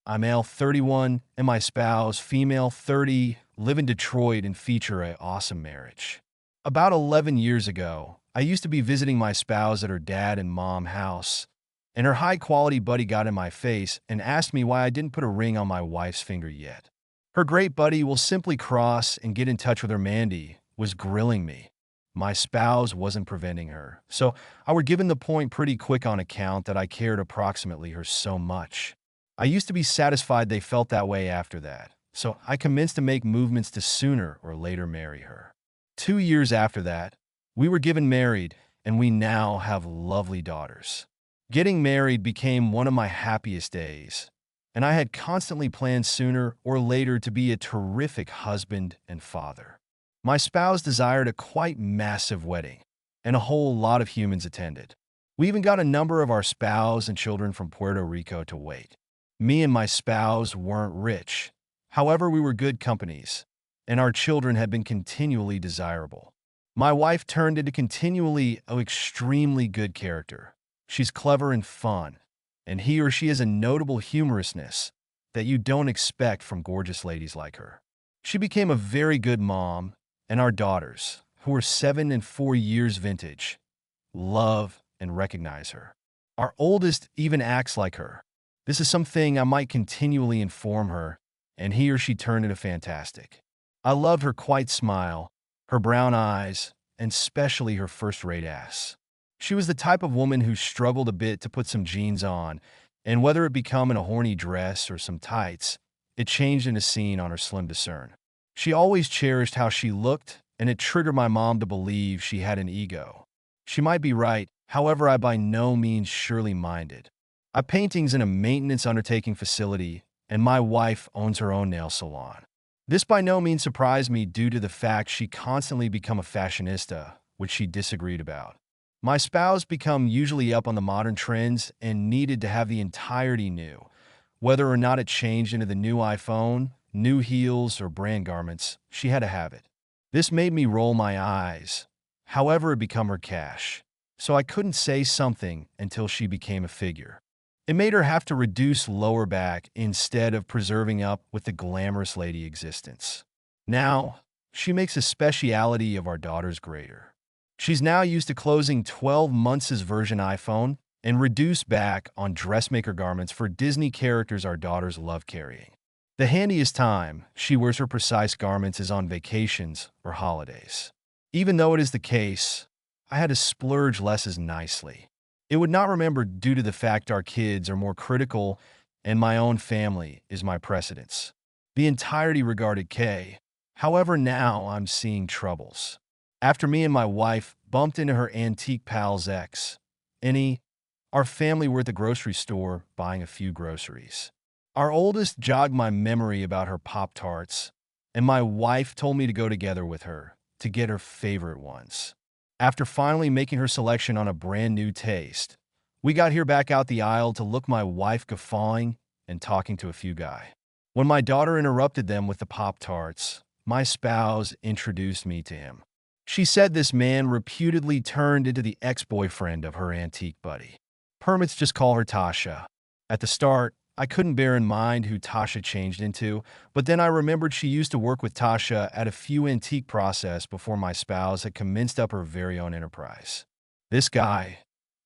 I'm male 31 and my spouse, female 30, live in Detroit and feature a awesome marriage. About 11 years ago, I used to be visiting my spouse at her dad and mom house, and her high-quality buddy got in my face and asked me why I didn't put a ring on my wife's finger yet. Her great buddy will simply cross and get in touch with her Mandy was grilling me. My spouse wasn't preventing her, so I were given the point pretty quick on account that I cared approximately her so much. I used to be satisfied they felt that way after that, so I commenced to make movements to sooner or later marry her. 2 years after that, we were given married, and we now have lovely daughters. Getting married became one of my happiest days, and I had constantly planned sooner or later to be a terrific husband and father. My spouse desired a quite massive wedding, and a whole lot of humans attended. We even got a number of our spouse and children from Puerto Rico to wait. Me and my spouse weren't rich. However, we were good companies, and our children had been continually desirable. My wife turned into continually an extremely good character. She's clever and fun, and he or she has a notable humorousness that you don't expect from gorgeous ladies like her. She became a very good mom, and our daughters, who are 7 and 4 years vintage, love and recognize her. Our oldest even acts like her. This is something I might continually inform her, and he or she turned into fantastic. I loved her quiet smile, her brown eyes, and especially her first-rate ass. She was the type of woman who struggled a bit to put some jeans on, and whether it become in a horny dress or some tights, it changed in a scene on her slim discern. She always cherished how she looked, and it triggered my mom to believe she had an ego. She might be right, however I by no means surely minded. I paintings in a maintenance undertaking facility, and my wife owns her own nail salon. This by no means surprised me due to the fact she constantly become a fashionista, which she disagreed about. My spouse become usually up on the modern trends and needed to have the entirety new. Whether or not it changed into the new iPhone, new heels, or brand garments, she had to have it. This made me roll my eyes. However, it became her cash, so I couldn't say something until she became a figure. It made her have to reduce lower back instead of preserving up with the glamorous lady existence. Now, she makes a speciality of our daughters greater. She's now used to closing 12 months' version iPhone and reduced back on dressmaker garments for Disney characters our daughters love carrying. The handiest time she wears her precise garments is on vacations or holidays. Even though it is the case, I had to splurge less as nicely. It would not remember due to the fact our kids are more critical and my own family is my precedence. The entirety regarded Kay. However, now I'm seeing troubles. After me and my wife bumped into her antique pal's ex, our family were at the grocery store buying a few groceries. Our oldest jogged my memory about her Pop-Tarts, and my wife told me to go together with her to get her favorite ones. After finally making her selection on a brand new taste, we got here back out the aisle to look my wife guffawing and talking to a few guy. When my daughter interrupted them with the Pop-Tarts, my spouse introduced me to him. She said this man reputedly turned into the ex-boyfriend of her antique buddy. Permits just call her Tasha. At the start, I couldn't bear in mind who Tasha changed into, but then I remembered she used to work with Tasha at a few antique process before my spouse had commenced up her very own enterprise. This guy,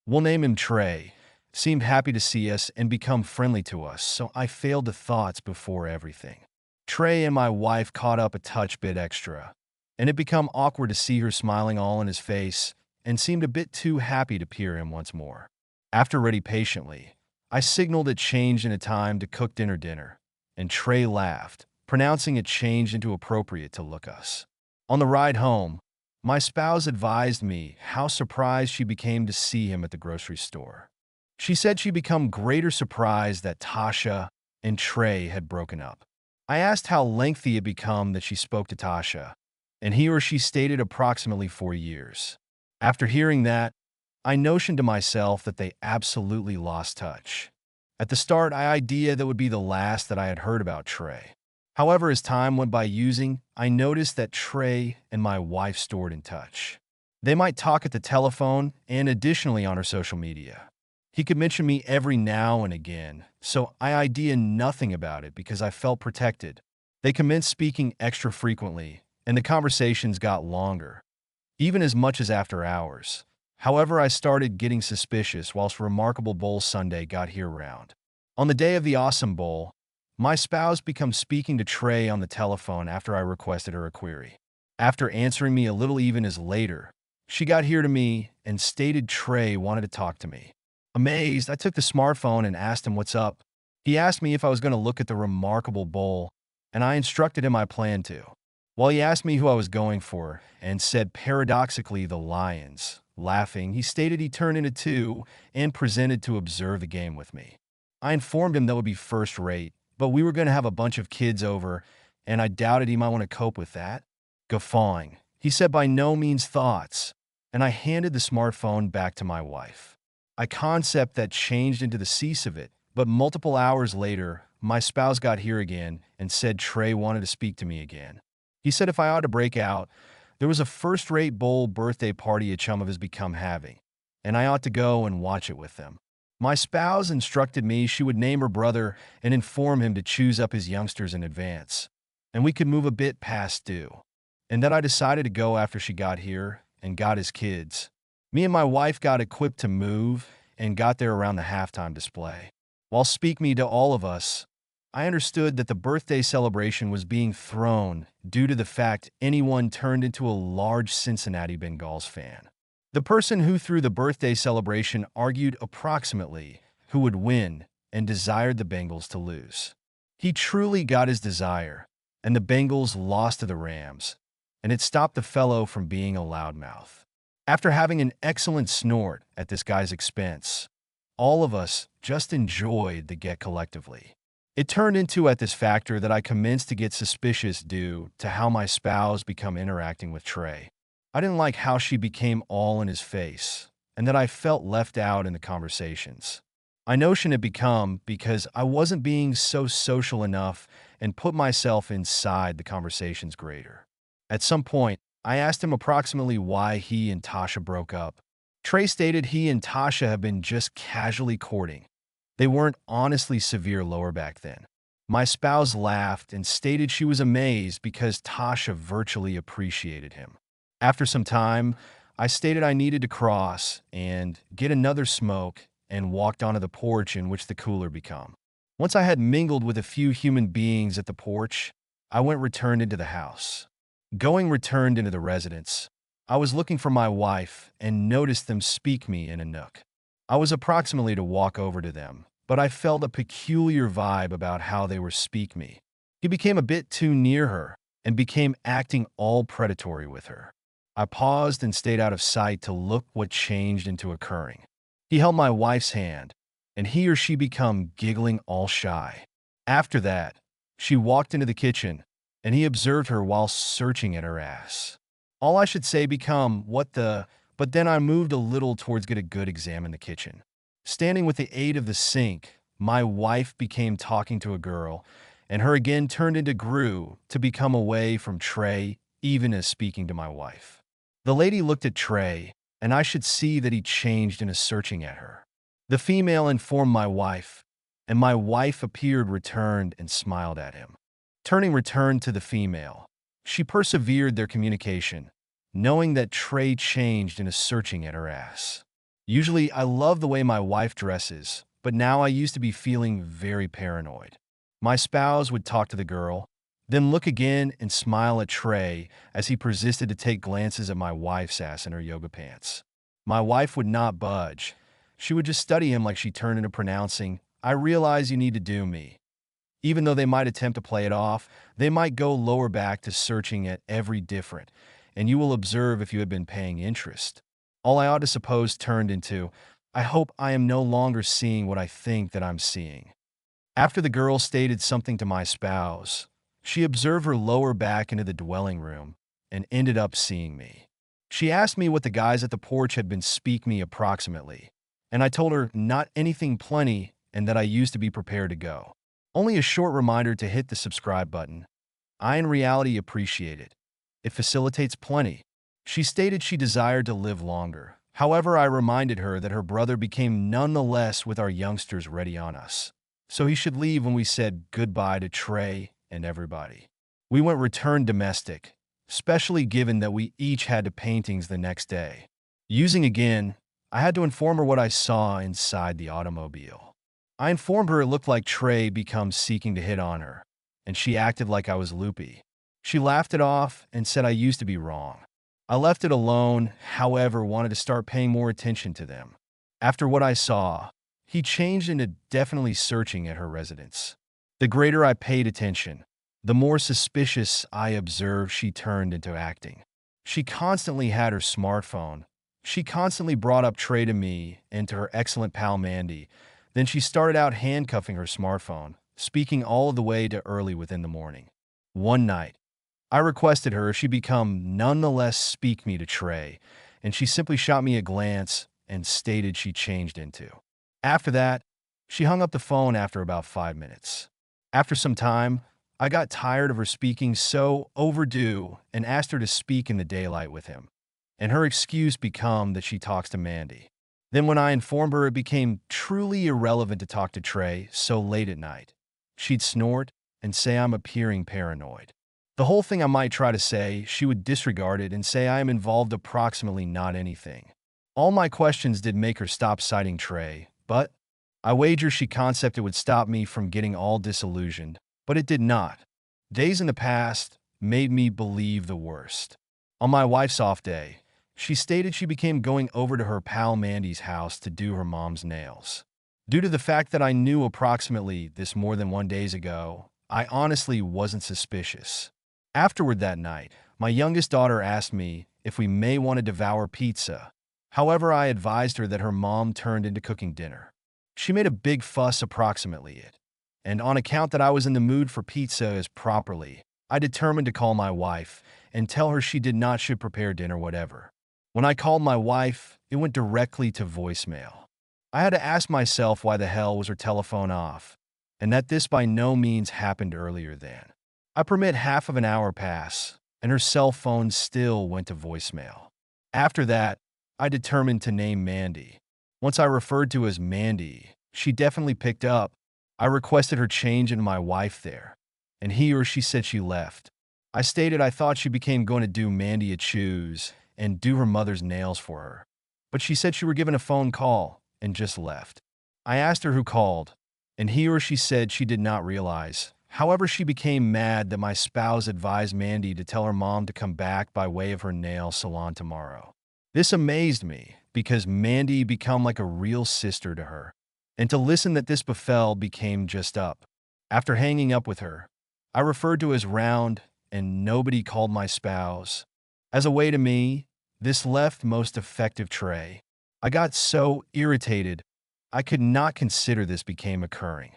we'll name him Trey, seemed happy to see us and become friendly to us, so I failed to thoughts before everything. Trey and my wife caught up a touch bit extra, and it became awkward to see her smiling all in his face and seemed a bit too happy to peer him once more. After ready patiently, I signaled it changed in a time to cook dinner, and Trey laughed, pronouncing it changed into appropriate to look us. On the ride home, my spouse advised me how surprised she became to see him at the grocery store. She said she become greater surprised that Tasha and Trey had broken up. I asked how lengthy it become that she spoke to Tasha, and he or she stated approximately 4 years. After hearing that, I notioned to myself that they absolutely lost touch. At the start, I idea that would be the last that I had heard about Trey. However, as time went by I noticed that Trey and my wife stored in touch. They might talk at the telephone and additionally on her social media. He could mention me every now and again, so I idea nothing about it because I felt protected. They commenced speaking extra frequently, and the conversations got longer, even as much as after hours. However, I started getting suspicious whilst Remarkable Bowl Sunday got here round. On the day of the Awesome Bowl, my spouse became speaking to Trey on the telephone after I requested her a query. After answering me a little even as later, she got here to me and stated Trey wanted to talk to me. Amazed, I took the smartphone and asked him what's up. He asked me if I was going to look at the Remarkable Bowl, and I instructed him I planned to. While he asked me who I was going for and said paradoxically the Lions, laughing, he stated he turned into two and presented to observe the game with me. I informed him that would be first rate, but we were going to have a bunch of kids over, and I doubted he might want to cope with that. Guffawing, he said by no means thoughts, and I handed the smartphone back to my wife. A concept that changed into the cease of it, but multiple hours later, my spouse got here again and said Trey wanted to speak to me again. He said if I ought to break out, there was a first-rate bowl birthday party a chum of his become having, and I ought to go and watch it with them. My spouse instructed me she would name her brother and inform him to choose up his youngsters in advance, and we could move a bit past due, and that I decided to go after she got here and got his kids. Me and my wife got equipped to move and got there around the halftime display. While speak me to all of us, I understood that the birthday celebration was being thrown due to the fact anyone turned into a large Cincinnati Bengals fan. The person who threw the birthday celebration argued approximately who would win and desired the Bengals to lose. He truly got his desire, and the Bengals lost to the Rams, and it stopped the fellow from being a loudmouth. After having an excellent snort at this guy's expense, all of us just enjoyed the get collectively. It turned into at this factor that I commenced to get suspicious due to how my spouse become interacting with Trey. I didn't like how she became all in his face, and that I felt left out in the conversations. I notion it become because I wasn't being so social enough and put myself inside the conversations greater. At some point, I asked him approximately why he and Tasha broke up. Trey stated he and Tasha have been just casually courting. They weren't honestly severe lower back then. My spouse laughed and stated she was amazed because Tasha virtually appreciated him. After some time, I stated I needed to cross and get another smoke and walked onto the porch in which the cooler become. Once I had mingled with a few human beings at the porch, I returned into the house. Returned into the residence. I was looking for my wife and noticed them speak me in a nook. I was approximately to walk over to them, but I felt a peculiar vibe about how they were speak me. He became a bit too near her and became acting all predatory with her. I paused and stayed out of sight to look what changed into occurring. He held my wife's hand, and he or she become giggling all shy. After that, she walked into the kitchen, and he observed her while searching at her ass. All I should say become, but then I moved a little towards get a good exam in the kitchen. Standing with the aid of the sink, my wife became talking to a girl, and her again turned into grew to become away from Trey, even as speaking to my wife. The lady looked at Trey, and I should see that he changed in a searching at her. The female informed my wife, and my wife appeared returned and smiled at him. Turning returned to the female, she persevered their communication, knowing that Trey changed in a searching at her ass. Usually, I love the way my wife dresses, but now I used to be feeling very paranoid. My spouse would talk to the girl, then look again and smile at Trey as he persisted to take glances at my wife's ass in her yoga pants. My wife would not budge. She would just study him like she turned into pronouncing, "I realize you need to do me." Even though they might attempt to play it off, they might go lower back to searching at every different, and you will observe if you had been paying interest. All I ought to suppose turned into, I hope I am no longer seeing what I think that I'm seeing. After the girl stated something to my spouse, she observed her lower back into the dwelling room and ended up seeing me. She asked me what the guys at the porch had been speak me approximately, and I told her not anything plenty and that I used to be prepared to go. Only a short reminder to hit the subscribe button. I in reality appreciate it. It facilitates plenty. She stated she desired to live longer. However, I reminded her that her brother became nonetheless with our youngsters ready on us. So he should leave when we said goodbye to Trey and everybody. We went return domestic, especially given that we each had to paintings the next day. Using again, I had to inform her what I saw inside the automobile. I informed her it looked like Trey becomes seeking to hit on her, and she acted like I was loopy. She laughed it off and said I used to be wrong. I left it alone, however, wanted to start paying more attention to them. After what I saw, he changed into definitely searching at her residence. The greater I paid attention, the more suspicious I observed she turned into acting. She constantly had her smartphone. She constantly brought up Trey to me and to her excellent pal Mandy. Then she started out handcuffing her smartphone, speaking all the way to early within the morning. One night, I requested her if she become nonetheless speak me to Trey, and she simply shot me a glance and stated she changed into. After that, she hung up the phone after about 5 minutes. After some time, I got tired of her speaking so overdue and asked her to speak in the daylight with him, and her excuse became that she talks to Mandy. Then when I informed her it became truly irrelevant to talk to Trey so late at night, she'd snort and say I'm appearing paranoid. The whole thing I might try to say, she would disregard it and say I am involved approximately not anything. All my questions did make her stop citing Trey, but I wager she concept it would stop me from getting all disillusioned, but it did not. Days in the past made me believe the worst. On my wife's off day, she stated she became going over to her pal Mandy's house to do her mom's nails. Due to the fact that I knew approximately this more than 1 day ago, I honestly wasn't suspicious. Afterward that night, my youngest daughter asked me if we may want to devour pizza. However, I advised her that her mom turned into cooking dinner. She made a big fuss approximately it, and on account that I was in the mood for pizza as properly, I determined to call my wife and tell her she did not should prepare dinner whatever. When I called my wife, it went directly to voicemail. I had to ask myself why the hell was her telephone off, and that this by no means happened earlier than. I permit half of an hour pass, and her cell phone still went to voicemail. After that, I determined to name Mandy. Once I referred to as Mandy, she definitely picked up. I requested her change into my wife there, and he or she said she left. I stated I thought she became going to do Mandy a choose and do her mother's nails for her, but she said she were given a phone call and just left. I asked her who called, and he or she said she did not realize. However, she became mad that my spouse advised Mandy to tell her mom to come back by way of her nail salon tomorrow. This amazed me because Mandy became like a real sister to her, and to listen that this befell became just up. After hanging up with her, I referred to as round, and nobody called my spouse. As a way to me, this left most effective Trey. I got so irritated, I could not consider this became occurring.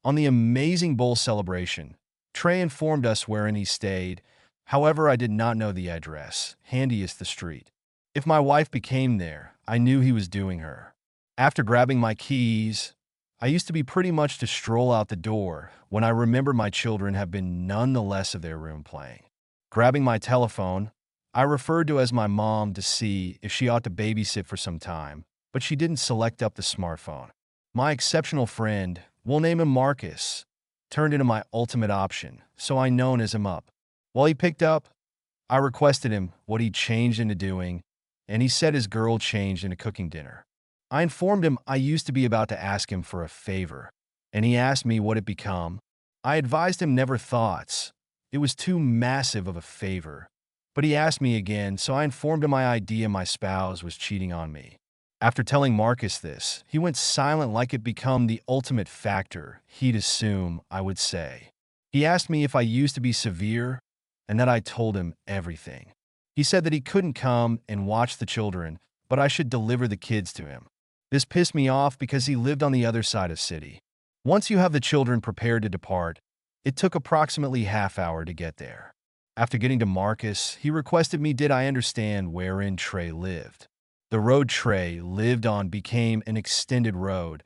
On the amazing bowl celebration, Trey informed us wherein he stayed. However, I did not know the address, handiest the street. If my wife became there, I knew he was doing her. After grabbing my keys, I used to be pretty much to stroll out the door when I remember my children have been none the less of their room playing. Grabbing my telephone, I referred to as my mom to see if she ought to babysit for some time, but she didn't select up the smartphone. My exceptional friend, we'll name him Marcus, turned into my ultimate option, so I known as him up. While he picked up, I requested him what he changed into doing, and he said his girl changed into cooking dinner. I informed him I used to be about to ask him for a favor, and he asked me what it become. I advised him never thoughts. It was too massive of a favor. But he asked me again, so I informed him my idea my spouse was cheating on me. After telling Marcus this, he went silent like it become the ultimate factor he'd assume I would say. He asked me if I used to be severe, and that I told him everything. He said that he couldn't come and watch the children, but I should deliver the kids to him. This pissed me off because he lived on the other side of city. Once you have the children prepared to depart, it took approximately half-hour to get there. After getting to Marcus, he requested me did I understand wherein Trey lived. The road Trey lived on became an extended road,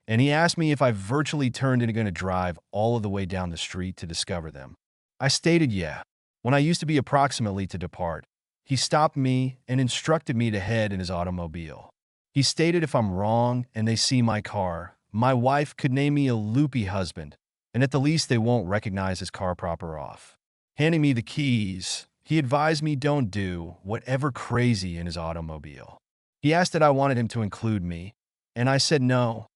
and he asked me if I virtually turned into going to drive all of the way down the street to discover them. I stated yeah, when I used to be approximately to depart. He stopped me and instructed me to head in his automobile. He stated if I'm wrong and they see my car, my wife could name me a loopy husband, and at the least they won't recognize his car proper off. Handing me the keys, he advised me don't do whatever crazy in his automobile. He asked that I wanted him to include me, and I said no,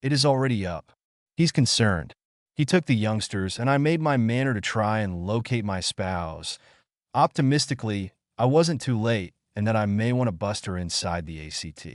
it is already up. He's concerned. He took the youngsters, and I made my manner to try and locate my spouse. Optimistically, I wasn't too late, and that I may want to bust her inside the ACT.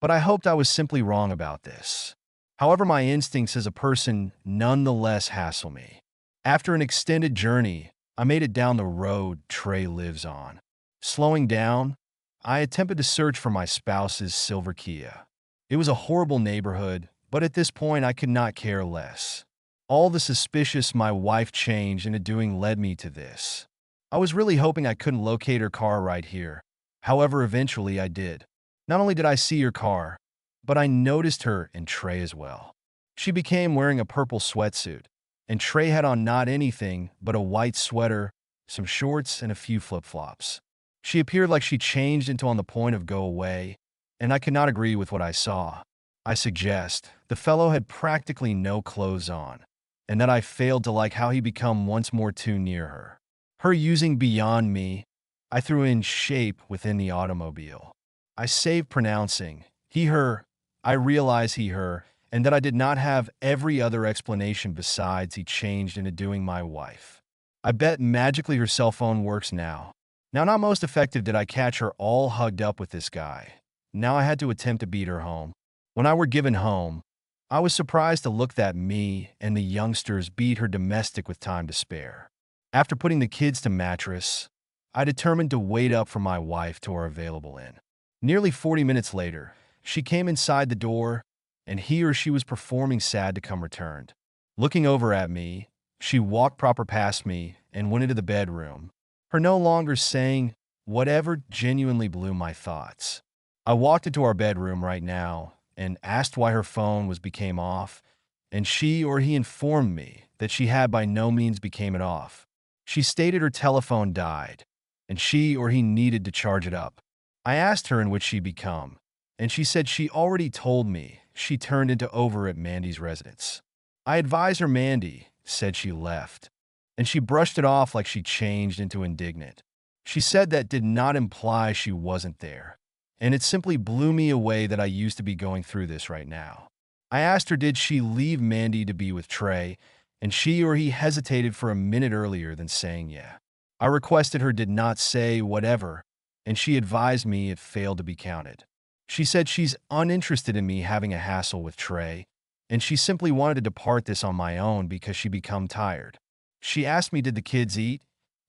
But I hoped I was simply wrong about this. However, my instincts as a person nonetheless hassle me. After an extended journey, I made it down the road Trey lives on. Slowing down, I attempted to search for my spouse's silver Kia. It was a horrible neighborhood, but at this point I could not care less. All the suspicious my wife changed into doing led me to this. I was really hoping I couldn't locate her car right here. However, eventually I did. Not only did I see her car, but I noticed her and Trey as well. She became wearing a purple sweatsuit, and Trey had on not anything but a white sweater, some shorts, and a few flip-flops. She appeared like she changed into on the point of go away, and I could not agree with what I saw. I suggest the fellow had practically no clothes on, and that I failed to like how he become once more too near her. Her using beyond me, I threw in shape within the automobile. I saved pronouncing he, her. I realize he, her, and that I did not have every other explanation besides he changed into doing my wife. I bet magically her cell phone works now. Now, not most effective did I catch her all hugged up with this guy. Now I had to attempt to beat her home. When I were given home, I was surprised to look that me and the youngsters beat her domestic with time to spare. After putting the kids to mattress, I determined to wait up for my wife to our available inn. Nearly 40 minutes later, she came inside the door, and he or she was performing sad to come returned. Looking over at me, she walked proper past me and went into the bedroom. Her no longer saying whatever genuinely blew my thoughts. I walked into our bedroom right now and asked why her phone became off, and she or he informed me that she had by no means became it off. She stated her telephone died, and she or he needed to charge it up. I asked her in which she become, and she said she already told me she turned into over at Mandy's residence. I advised her Mandy said she left, and she brushed it off like she changed into indignant. She said that did not imply she wasn't there, and it simply blew me away that I used to be going through this right now. I asked her did she leave Mandy to be with Trey, and she or he hesitated for a minute earlier than saying yeah. I requested her did not say whatever, and she advised me it failed to be counted. She said she's uninterested in me having a hassle with Trey, and she simply wanted to depart this on my own because she become tired. She asked me did the kids eat,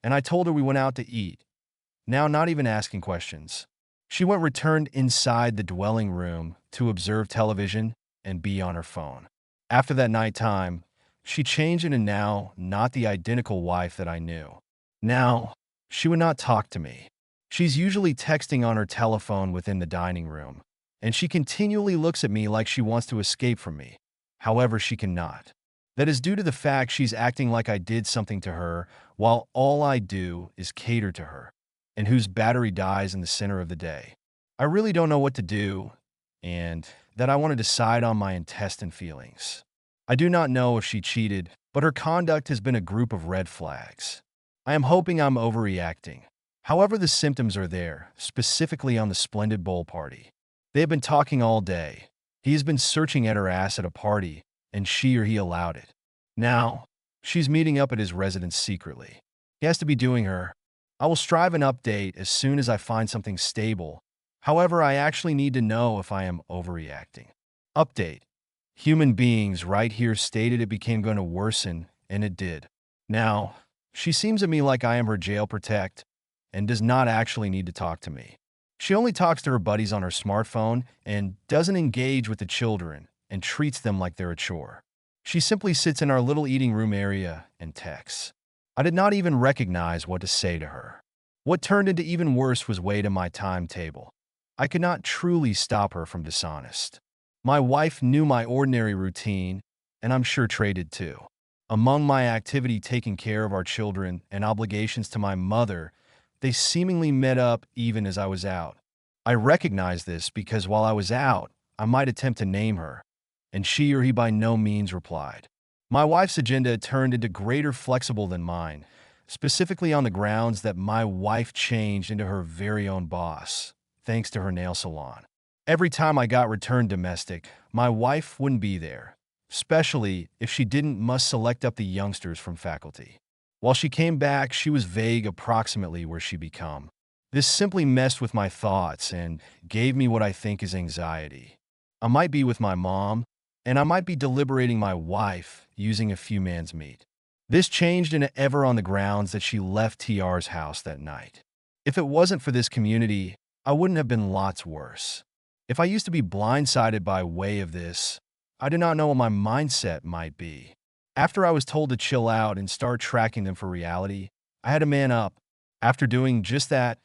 and I told her we went out to eat. Now not even asking questions. She returned inside the dwelling room to observe television and be on her phone. After that nighttime, she changed into now not the identical wife that I knew. Now, she would not talk to me. She's usually texting on her telephone within the dining room, and she continually looks at me like she wants to escape from me. However, she cannot. That is due to the fact she's acting like I did something to her while all I do is cater to her, and whose battery dies in the center of the day. I really don't know what to do, and that I want to decide on my intestine feelings. I do not know if she cheated, but her conduct has been a group of red flags. I am hoping I'm overreacting. However, the symptoms are there, specifically on the Splendid Bowl party. They have been talking all day. He has been searching at her ass at a party, and she or he allowed it. Now, she's meeting up at his residence secretly. He has to be doing her. I will strive an update as soon as I find something stable. However, I actually need to know if I am overreacting. Update. Human beings right here stated it became going to worsen, and it did. Now, she seems to me like I am her jail protect, and does not actually need to talk to me. She only talks to her buddies on her smartphone and doesn't engage with the children and treats them like they're a chore. She simply sits in our little eating room area and texts. I did not even recognize what to say to her. What turned into even worse was weight in my timetable. I could not truly stop her from dishonest. My wife knew my ordinary routine, and I'm sure Trey did too. Among my activity taking care of our children and obligations to my mother, They seemingly met up even as I was out. I recognized this because while I was out, I might attempt to name her, and she or he by no means replied. My wife's agenda turned into greater flexible than mine, specifically on the grounds that my wife changed into her very own boss, thanks to her nail salon. Every time I got returned domestic, my wife wouldn't be there, especially if she didn't must select up the youngsters from faculty. While she came back, she was vague approximately where she'd become. This simply messed with my thoughts and gave me what I think is anxiety. I might be with my mom, and I might be deliberating my wife using a few man's meat. This changed into ever on the grounds that she left TR's house that night. If it wasn't for this community, I wouldn't have been lots worse. If I used to be blindsided by way of this, I did not know what my mindset might be. After I was told to chill out and start tracking them for reality, I had to man up. After doing just that,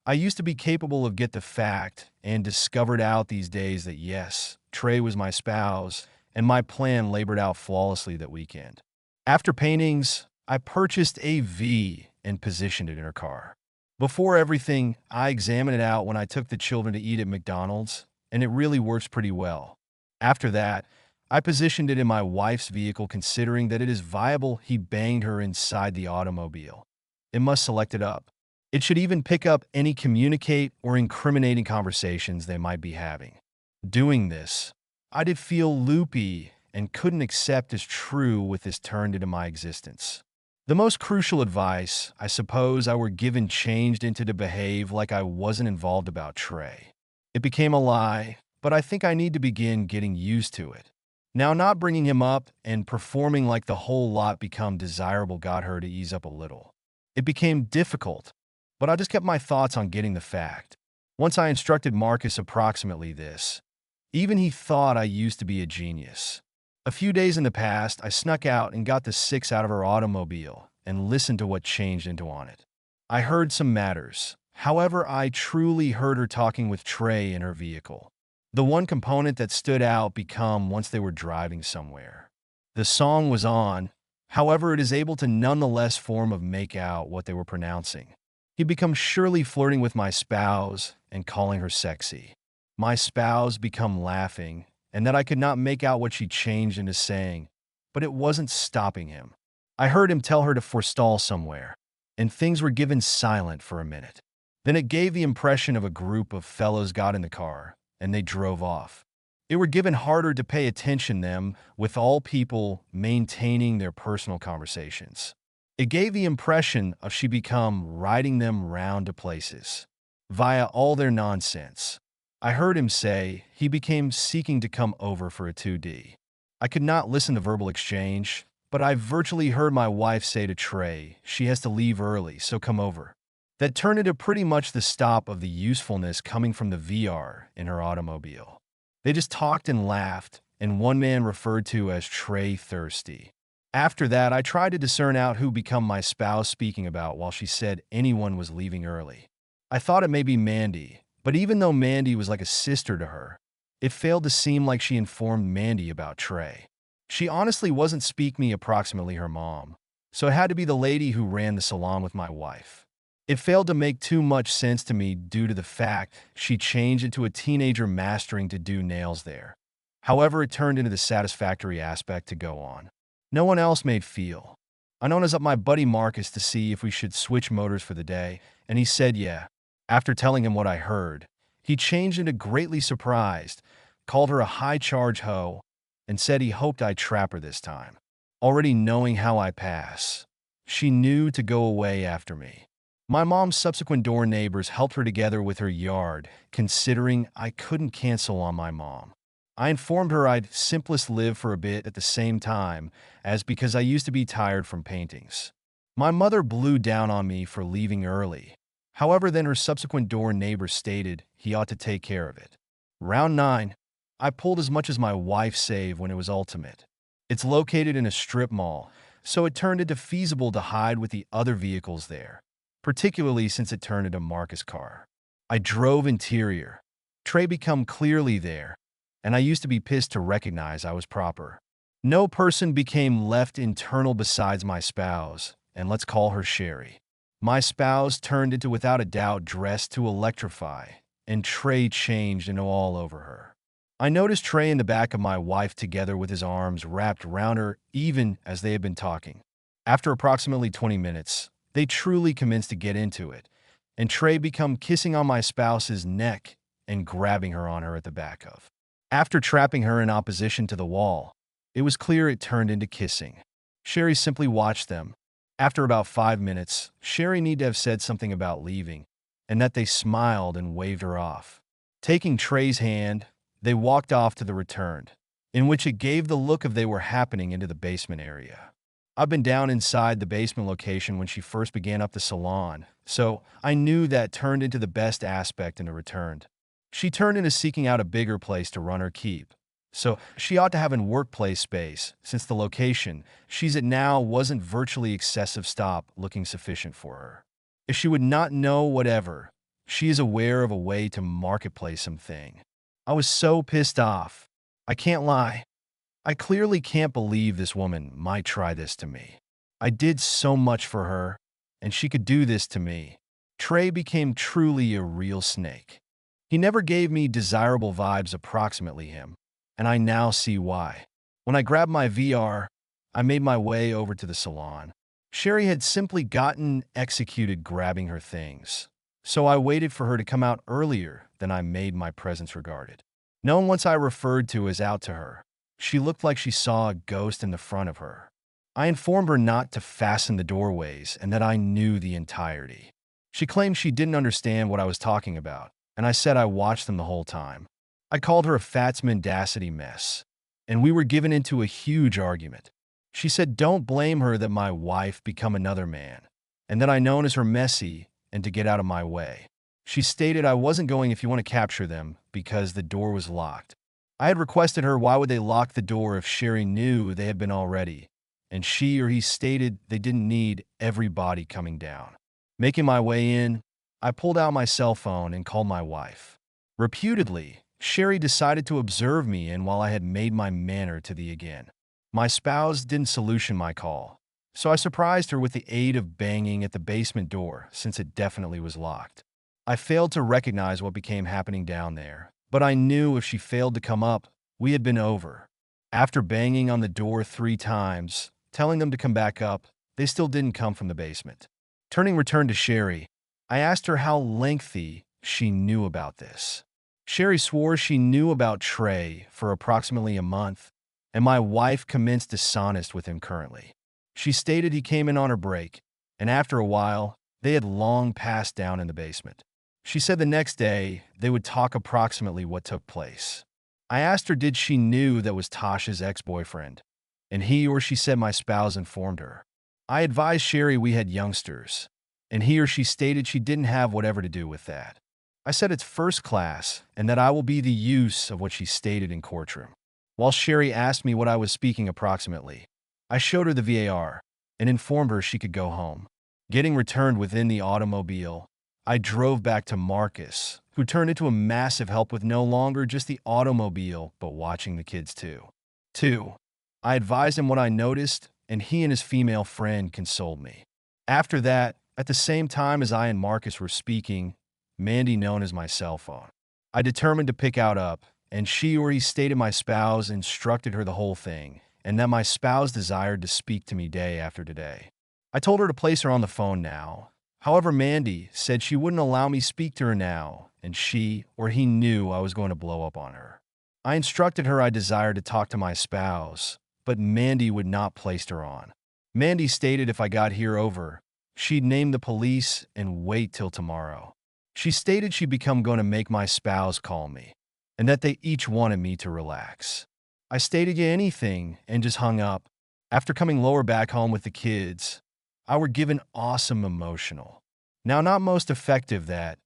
I used to be capable of get the fact and discovered out these days that yes, Trey was my spouse and my plan labored out flawlessly that weekend. After paintings, I purchased a V and positioned it in her car. Before everything, I examined it out when I took the children to eat at McDonald's, and it really works pretty well. After that, I positioned it in my wife's vehicle considering that it is viable he banged her inside the automobile. It must select it up. It should even pick up any communicate or incriminating conversations they might be having. Doing this, I did feel loopy and couldn't accept as true with this turned into my existence. The most crucial advice, I suppose, I were given changed into to behave like I wasn't involved about Trey. It became a lie, but I think I need to begin getting used to it. Now, not bringing him up and performing like the whole lot become desirable got her to ease up a little. It became difficult, but I just kept my thoughts on getting the fact. Once I instructed Marcus approximately this, even he thought I used to be a genius. A few days in the past, I snuck out and got the 6 out of her automobile and listened to what changed into on it. I heard some matters. However, I truly heard her talking with Trey in her vehicle. The one component that stood out become once they were driving somewhere. The song was on, however, it is able to nonetheless form of make out what they were pronouncing. He'd become surely flirting with my spouse and calling her sexy. My spouse become laughing, and that I could not make out what she changed into saying, but it wasn't stopping him. I heard him tell her to forestall somewhere, and things were given silent for a minute. Then it gave the impression of a group of fellows got in the car, and they drove off. It were given harder to pay attention them, with all people maintaining their personal conversations. It gave the impression of she become riding them round to places, via all their nonsense. I heard him say he became seeking to come over for a 2D. I could not listen to verbal exchange, but I virtually heard my wife say to Trey, she has to leave early, so come over. That turned into pretty much the stop of the usefulness coming from the VR in her automobile. They just talked and laughed, and one man referred to as Trey Thirsty. After that, I tried to discern out who become my spouse speaking about while she said anyone was leaving early. I thought it may be Mandy, but even though Mandy was like a sister to her, it failed to seem like she informed Mandy about Trey. She honestly wasn't speak me approximately her mom, so it had to be the lady who ran the salon with my wife. It failed to make too much sense to me due to the fact she changed into a teenager mastering to do nails there. However, it turned into the satisfactory aspect to go on. No one else made feel. I noticed up my buddy Marcus to see if we should switch motors for the day, and he said yeah. After telling him what I heard, he changed into greatly surprised, called her a high-charge hoe, and said he hoped I'd trap her this time. Already knowing how I pass, she knew to go away after me. My mom's subsequent door neighbors helped her together with her yard, considering I couldn't cancel on my mom. I informed her I'd simplest live for a bit at the same time, as because I used to be tired from paintings. My mother blew down on me for leaving early. However, then her subsequent door neighbor stated he ought to take care of it. Round 9. I pulled as much as my wife saved when it was ultimate. It's located in a strip mall, so it turned into feasible to hide with the other vehicles there, particularly since it turned into Marcus' car. I drove interior. Trey become clearly there, and I used to be pissed to recognize I was proper. No person became left internal besides my spouse, and let's call her Sherry. My spouse turned into without a doubt dressed to electrify, and Trey changed into all over her. I noticed Trey in the back of my wife together with his arms wrapped around her even as they had been talking. After approximately 20 minutes, they truly commenced to get into it, and Trey became kissing on my spouse's neck and grabbing her on her at the back of. After trapping her in opposition to the wall, it was clear it turned into kissing. Sherry simply watched them. After about 5 minutes, Sherry needed to have said something about leaving, and that they smiled and waved her off. Taking Trey's hand, they walked off to the returned, in which it gave the look of they were happening into the basement area. I've been down inside the basement location when she first began up the salon, so I knew that turned into the best aspect in the returned. She turned into seeking out a bigger place to run her keep. So she ought to have a workplace space, since the location she's at now wasn't virtually excessive stop looking sufficient for her. If she would not know whatever, she is aware of a way to marketplace something. I was so pissed off. I can't lie. I clearly can't believe this woman might try this to me. I did so much for her, and she could do this to me. Trey became truly a real snake. He never gave me desirable vibes approximately him, and I now see why. When I grabbed my VR, I made my way over to the salon. Sherry had simply gotten executed grabbing her things, so I waited for her to come out earlier than I made my presence regarded. Known once I referred to as out to her, she looked like she saw a ghost in the front of her. I informed her not to fasten the doorways and that I knew the entirety. She claimed she didn't understand what I was talking about, and I said I watched them the whole time. I called her a fat's mendacity mess, and we were given into a huge argument. She said don't blame her that my wife become another man, and that I known as her messy and to get out of my way. She stated I wasn't going if you want to capture them because the door was locked. I had requested her why would they lock the door if Sherry knew they had been already, and she or he stated they didn't need everybody coming down. Making my way in, I pulled out my cell phone and called my wife. Reputedly, Sherry decided to observe me and while I had made my manner to the again. My spouse didn't solution my call, so I surprised her with the aid of banging at the basement door since it definitely was locked. I failed to recognize what became happening down there, but I knew if she failed to come up, we had been over. After banging on the door 3 times, telling them to come back up, they still didn't come from the basement. Turning return to Sherry, I asked her how lengthy she knew about this. Sherry swore she knew about Trey for approximately a month, and my wife commenced dishonest with him currently. She stated he came in on her break, and after a while, they had long passed down in the basement. She said the next day, they would talk approximately what took place. I asked her did she knew that was Tasha's ex-boyfriend, and he or she said my spouse informed her. I advised Sherry we had youngsters, and he or she stated she didn't have whatever to do with that. I said it's first class and that I will be the use of what she stated in courtroom. While Sherry asked me what I was speaking approximately, I showed her the VAR and informed her she could go home. Getting returned within the automobile, I drove back to Marcus, who turned into a massive help with no longer just the automobile, but watching the kids too. 2. I advised him what I noticed, and he and his female friend consoled me. After that, at the same time as I and Marcus were speaking, Mandy, known as my cell phone, I determined to pick up, and she or he stated my spouse instructed her the whole thing, and that my spouse desired to speak to me day after day. I told her to place her on the phone now. However, Mandy said she wouldn't allow me speak to her now, and she or he knew I was going to blow up on her. I instructed her I desired to talk to my spouse, but Mandy would not place her on. Mandy stated if I got here over, she'd name the police and wait till tomorrow. She stated she'd become going to make my spouse call me, and that they each wanted me to relax. I stated yeah anything and just hung up. After coming lower back home with the kids, I were given awesome emotional. Now not most effective that,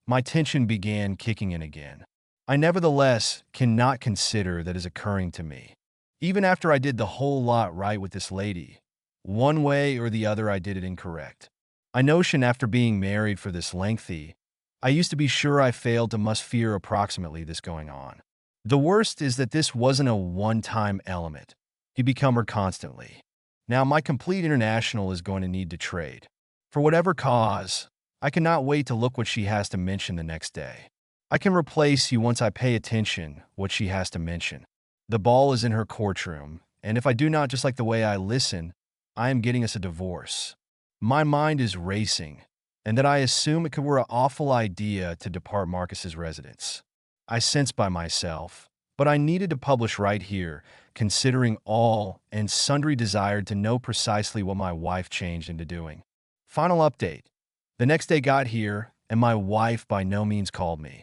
my tension began kicking in again. I nevertheless cannot consider that is occurring to me. Even after I did the whole lot right with this lady, one way or the other I did it incorrect. I notion after being married for this lengthy, I used to be sure I failed to must fear approximately this going on. The worst is that this wasn't a one-time element. He become her constantly. Now my complete international is going to need to trade. For whatever cause, I cannot wait to look what she has to mention the next day. I can replace you once I pay attention what she has to mention. The ball is in her courtroom, and if I do not just like the way I listen, I am getting us a divorce. My mind is racing, and that I assume it were an awful idea to depart Marcus's residence. I sense by myself, but I needed to publish right here, considering all and sundry desired to know precisely what my wife changed into doing. Final update. The next day got here, and my wife by no means called me.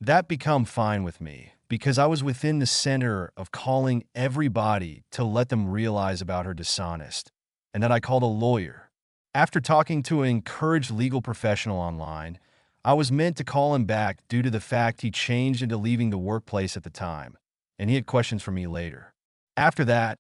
That become fine with me, because I was within the center of calling everybody to let them realize about her dishonest, and that I called a lawyer. After talking to an encouraged legal professional online, I was meant to call him back due to the fact he changed into leaving the workplace at the time, and he had questions for me later. After that,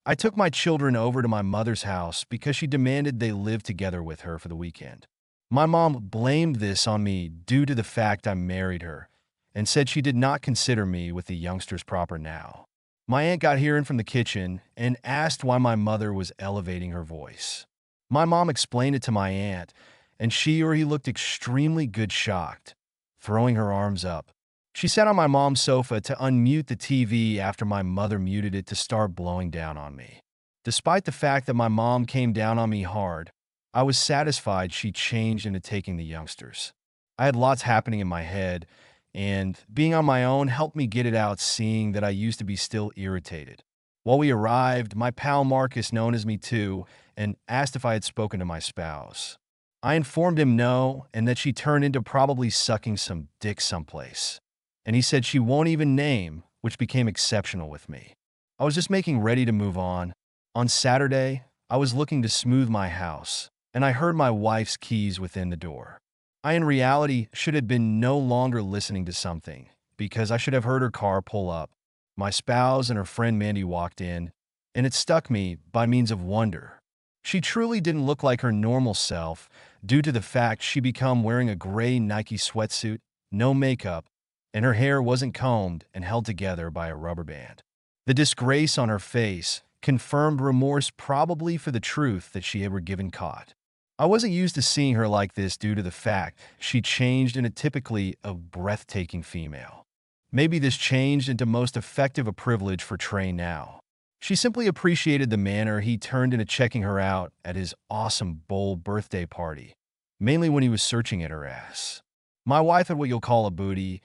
I took my children over to my mother's house because she demanded they live together with her for the weekend. My mom blamed this on me due to the fact I married her, and said she did not consider me with the youngsters proper now. My aunt got here in from the kitchen and asked why my mother was elevating her voice. My mom explained it to my aunt, and she or he looked extremely good shocked, throwing her arms up. She sat on my mom's sofa to unmute the TV after my mother muted it to start blowing down on me. Despite the fact that my mom came down on me hard, I was satisfied she changed into taking the youngsters. I had lots happening in my head, and being on my own helped me get it out, seeing that I used to be still irritated. While we arrived, my pal Marcus, known as Me Too, and asked if I had spoken to my spouse. I informed him no, and that she turned into probably sucking some dick someplace. And he said she won't even name, which became exceptional with me. I was just making ready to move on. On Saturday, I was looking to smooth my house, and I heard my wife's keys within the door. I, in reality, should have been no longer listening to something, because I should have heard her car pull up. My spouse and her friend Mandy walked in, and it struck me by means of wonder. She truly didn't look like her normal self due to the fact she become wearing a gray Nike sweatsuit, no makeup, and her hair wasn't combed and held together by a rubber band. The disgrace on her face confirmed remorse, probably for the truth that she had were given caught. I wasn't used to seeing her like this due to the fact she changed into typically a breathtaking female. Maybe this changed into most effective a privilege for Trey now. She simply appreciated the manner he turned into checking her out at his awesome bold birthday party, mainly when he was searching at her ass. My wife had what you'll call a booty,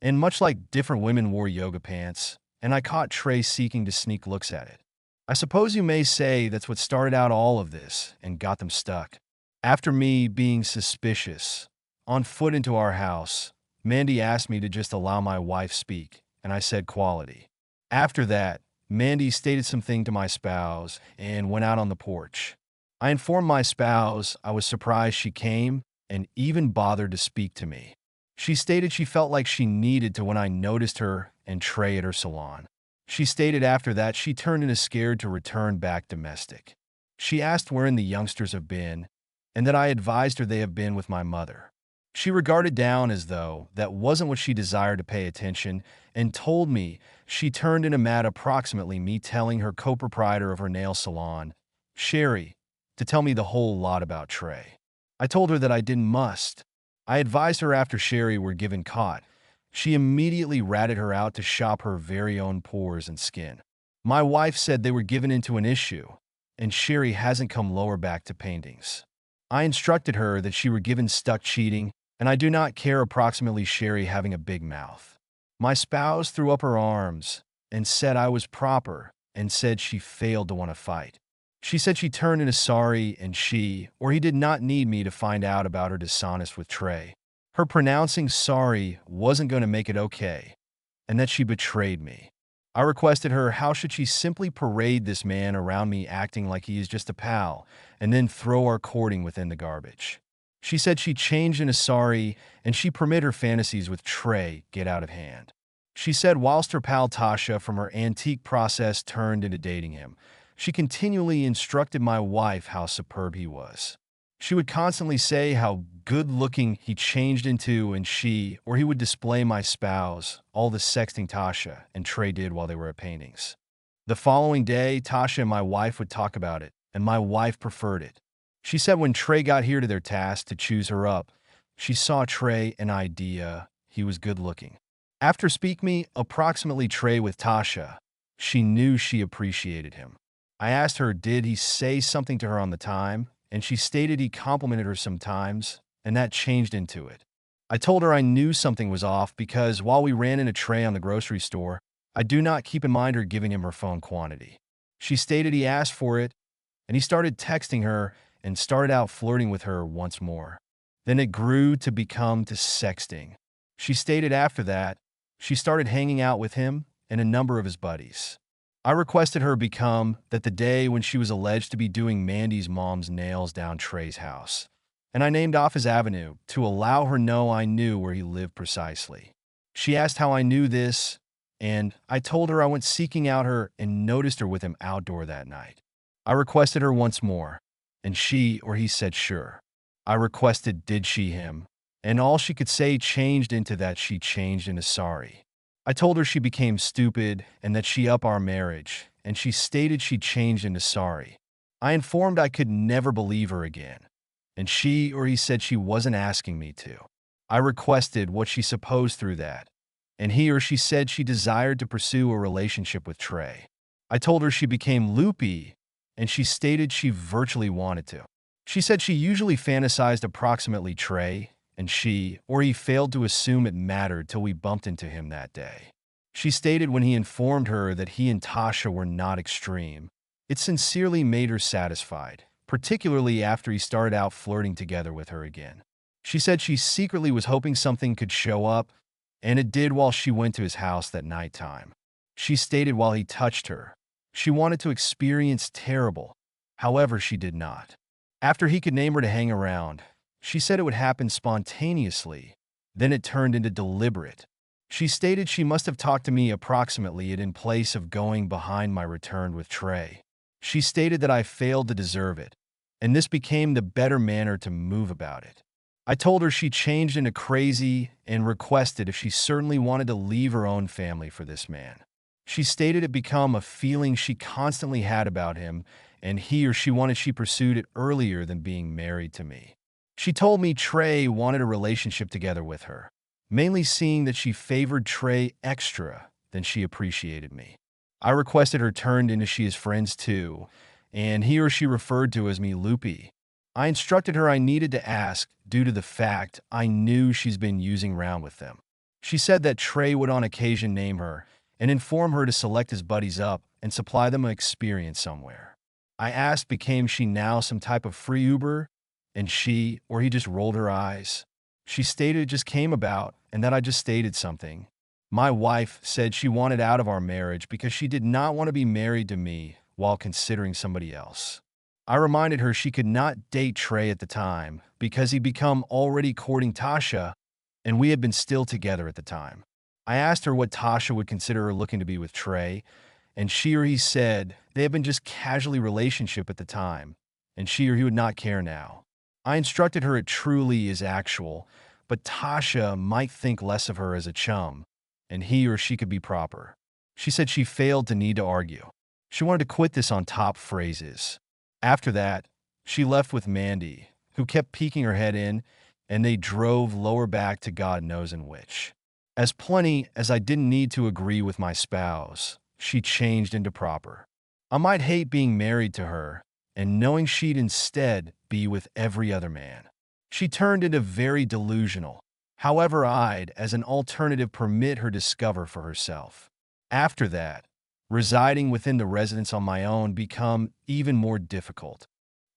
and much like different women wore yoga pants, and I caught Trey seeking to sneak looks at it. I suppose you may say that's what started out all of this and got them stuck. After me being suspicious, on foot into our house, Mandy asked me to just allow my wife speak, and I said quality. After that, Mandy stated something to my spouse and went out on the porch. I informed my spouse I was surprised she came and even bothered to speak to me. She stated she felt like she needed to when I noticed her and Trey at her salon. She stated after that she turned into scared to return back domestic. She asked wherein the youngsters have been, and that I advised her they have been with my mother. She regarded down as though that wasn't what she desired to pay attention, and told me she turned into mad approximately me telling her co-proprietor of her nail salon, Sherry, to tell me the whole lot about Trey. I told her that I didn't must. I advised her after Sherry were given caught. She immediately ratted her out to shop her very own pores and skin. My wife said they were given into an issue, and Sherry hasn't come lower back to paintings. I instructed her that she were given stuck cheating, and I do not care approximately Sherry having a big mouth. My spouse threw up her arms and said I was proper and said she failed to want to fight. She said she turned into sorry and she, or he did not need me to find out about her dishonest with Trey. Her pronouncing sorry wasn't going to make it okay, and that she betrayed me. I requested her how should she simply parade this man around me acting like he is just a pal, and then throw our courting within the garbage. She said she changed into sorry, and she permit her fantasies with Trey get out of hand. She said whilst her pal Tasha from her antique process turned into dating him, she continually instructed my wife how superb he was. She would constantly say how good-looking he changed into, and she, or he would display my spouse, all the sexting Tasha and Trey did while they were at paintings. The following day, Tasha and my wife would talk about it, and my wife preferred it. She said when Trey got here to their task to choose her up, she saw Trey an idea. He was good looking. After speak me approximately Trey with Tasha, she knew she appreciated him. I asked her, did he say something to her on the time? And she stated he complimented her sometimes, and that changed into it. I told her I knew something was off because while we ran into Trey on the grocery store, I do not keep in mind her giving him her phone quantity. She stated he asked for it, and he started texting her and started out flirting with her once more. Then it grew to become to sexting. She stated after that, she started hanging out with him and a number of his buddies. I requested her become that the day when she was alleged to be doing Mandy's mom's nails down Trey's house, and I named off his avenue to allow her know I knew where he lived precisely. She asked how I knew this, and I told her I went seeking out her and noticed her with him outdoor that night. I requested her once more, and she or he said sure. I requested did she him, and all she could say changed into that she changed into sorry. I told her she became stupid and that she up our marriage, and she stated she changed into sorry. I informed I could never believe her again, and she or he said she wasn't asking me to. I requested what she supposed through that, and he or she said she desired to pursue a relationship with Trey. I told her she became loopy, and she stated she virtually wanted to. She said she usually fantasized approximately Trey, and she or he failed to assume it mattered till we bumped into him that day. She stated when he informed her that he and Tasha were not extreme, it sincerely made her satisfied, particularly after he started out flirting together with her again. She said she secretly was hoping something could show up, and it did while she went to his house that nighttime. She stated while he touched her, she wanted to experience terrible, however she did not. After he could name her to hang around, she said it would happen spontaneously, then it turned into deliberate. She stated she must have talked to me approximately it in place of going behind my return with Trey. She stated that I failed to deserve it, and this became the better manner to move about it. I told her she changed into crazy and requested if she certainly wanted to leave her own family for this man. She stated it become a feeling she constantly had about him, and he or she wanted she pursued it earlier than being married to me. She told me Trey wanted a relationship together with her, mainly seeing that she favored Trey extra than she appreciated me. I requested her turned into she is friends too, and he or she referred to as me loopy. I instructed her I needed to ask due to the fact I knew she's been using around with them. She said that Trey would on occasion name her and inform her to select his buddies up and supply them an experience somewhere. I asked became she now some type of free Uber, and she or he just rolled her eyes. She stated it just came about and that I just stated something. My wife said she wanted out of our marriage because she did not want to be married to me while considering somebody else. I reminded her she could not date Trey at the time because he'd become already courting Tasha, and we had been still together at the time. I asked her what Tasha would consider her looking to be with Trey, and she or he said they had been just casually relationship at the time, and she or he would not care now. I instructed her it truly is actual, but Tasha might think less of her as a chum, and he or she could be proper. She said she failed to need to argue. She wanted to quit this on top phrases. After that, she left with Mandy, who kept peeking her head in, and they drove lower back to God knows in which. As plenty as I didn't need to agree with my spouse, she changed into proper. I might hate being married to her, and knowing she'd instead be with every other man. She turned into very delusional. However, I'd, as an alternative, permit her discover for herself. After that, residing within the residence on my own become even more difficult.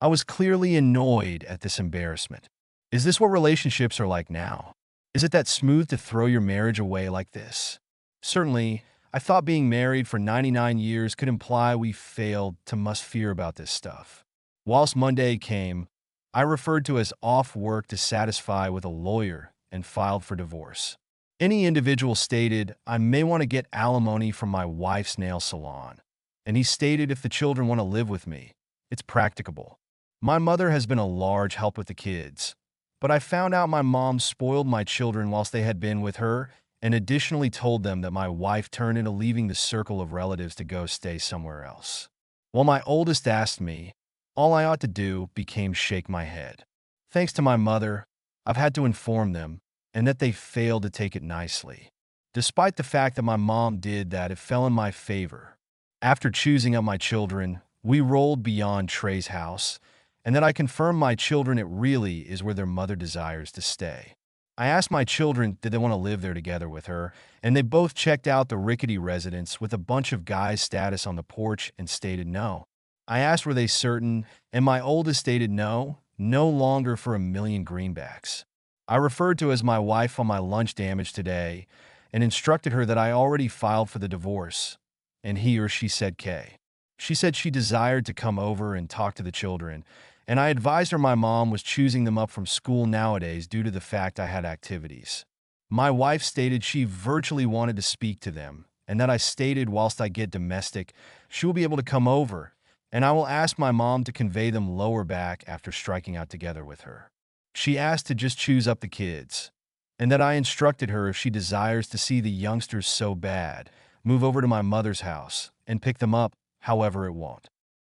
I was clearly annoyed at this embarrassment. Is this what relationships are like now? Is it that smooth to throw your marriage away like this? Certainly, I thought being married for 99 years could imply we failed to must fear about this stuff. Whilst Monday came, I referred to as off work to satisfy with a lawyer and filed for divorce. Any individual stated I may want to get alimony from my wife's nail salon, and he stated if the children want to live with me, it's practicable. My mother has been a large help with the kids, but I found out my mom spoiled my children whilst they had been with her, and additionally told them that my wife turned into leaving the circle of relatives to go stay somewhere else. While my oldest asked me, All I ought to do became shake my head. Thanks to my mother, I've had to inform them, and that they failed to take it nicely. Despite the fact that my mom did that, it fell in my favor. After choosing up my children, we rolled beyond Trey's house, and that I confirmed my children it really is where their mother desires to stay. I asked my children did they want to live there together with her, and they both checked out the rickety residence with a bunch of guys' status on the porch and stated no. I asked were they certain, and my oldest stated no, no longer for a million greenbacks. I referred to as my wife on my lunch damage today and instructed her that I already filed for the divorce, and he or she said K. She said she desired to come over and talk to the children, and I advised her my mom was choosing them up from school nowadays due to the fact I had activities. My wife stated she virtually wanted to speak to them, and that I stated whilst I get domestic, she will be able to come over, and I will ask my mom to convey them lower back after striking out together with her. She asked to just choose up the kids, and that I instructed her if she desires to see the youngsters so bad, move over to my mother's house and pick them up, however it won't.